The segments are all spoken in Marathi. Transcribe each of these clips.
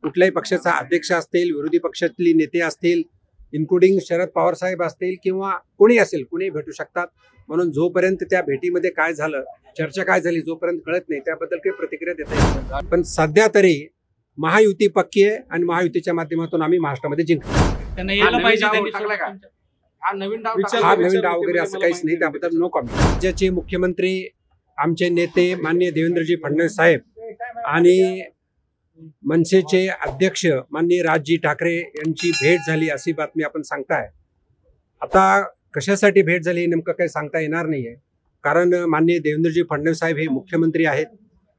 कुठल्याही पक्षाचा अध्यक्ष असतील, विरोधी पक्षातली नेते असतील, इन्क्लुडिंग शरद पवार साहेब असतील किंवा कोणी असेल, कोणी भेटू शकतात. म्हणून जोपर्यंत त्या भेटीमध्ये काय झालं, चर्चा काय झाली, जोपर्यंत कळत नाही त्याबद्दल काही प्रतिक्रिया देता येत नाही. पण सध्या तरी महायुती पक्की आहे आणि महायुतीच्या माध्यमातून आम्ही महाराष्ट्रामध्ये जिंकलो. हा नवीन डाव वगैरे असं काहीच नाही, त्याबद्दल नो कॉमेंट. राज्याचे मुख्यमंत्री आमचे नेते माननीय देवेंद्रजी फडणवीस साहेब आणि मनसेचे अध्यक्ष माननीय राजजी ठाकरे यांची भेट झाली अशी बातमी आपण सांगताय. आता कशासाठी भेट झाली नेमकं काही सांगता येणार नाहीये, कारण माननीय देवेंद्रजी फडणवीस साहेब हे मुख्यमंत्री आहेत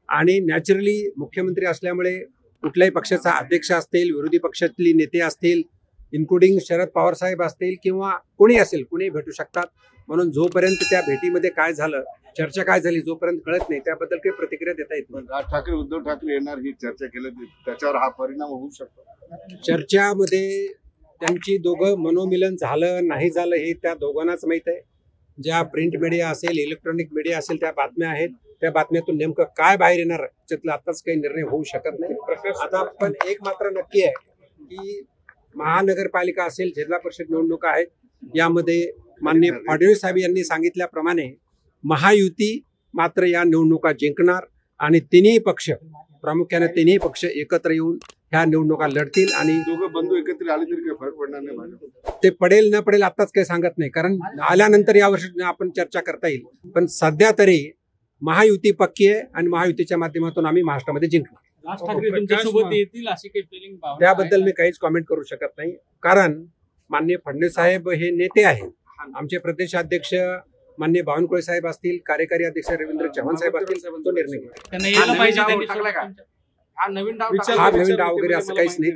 आणि नॅचरली मुख्यमंत्री असल्यामुळे कुठल्याही पक्षाचा अध्यक्ष असतील, विरोधी पक्षातली नेते असतील, इन्क्लुडिंग शरद पवार साहेब असतील किंवा कोणी असेल, कोणी भेटू शकतात. म्हणून जोपर्यंत त्या भेटीमध्ये काय झालं, चर्चा काय झाली, जोपर्यंत कळत नाही त्याबद्दल काही प्रतिक्रिया देता येत नाही. राज ठाकरे उद्धव ठाकरे येणार ही चर्चा केली, त्याच्यावर हा परिणाम होऊ शकतो. चर्चामध्ये त्यांची दोघं मनोमिलन झालं नाही झालं हे त्या दोघांनाच माहीत आहे. ज्या प्रिंट मीडिया असेल, इलेक्ट्रॉनिक मीडिया असेल, त्या बातम्या आहेत. त्या बातम्यातून नेमकं काय बाहेर येणार त्याच्यातलं आताच काही निर्णय होऊ शकत नाही. आता पण एक मात्र नक्की आहे की महानगरपालिका असेल, जिल्हा परिषद निवडणुका आहेत, यामध्ये माननीय फडणवीस साहेब यांनी सांगितल्याप्रमाणे महायुती मात्र या निवडणुका जिंकणार आणि तिन्ही पक्ष, प्रामुख्याने तिन्ही पक्ष एकत्र येऊन ह्या निवडणुका लढतील. आणि दोघं बंधू एकत्र आले तरी काही फरक पडणार नाही. ते पडेल न पडेल आताच काही सांगत नाही, कारण आल्यानंतर यावर्षी आपण चर्चा करता येईल. पण सध्या तरी महायुती पक्की आहे आणि महायुतीच्या माध्यमातून आम्ही महाराष्ट्रामध्ये जिंकलो. त्याबद्दल मी काहीच कॉमेंट करू शकत नाही, कारण माननीय फडणवीस साहेब हे नेते आहेत. आमचे प्रदेशाध्यक्ष माननीय बावनकुळे साहेब असतील, कार्यकारी अध्यक्ष रवींद्र चव्हाण साहेब असतील, तो निर्णय घेईल. हा नवीन डाव वगैरे असं काहीच नाही.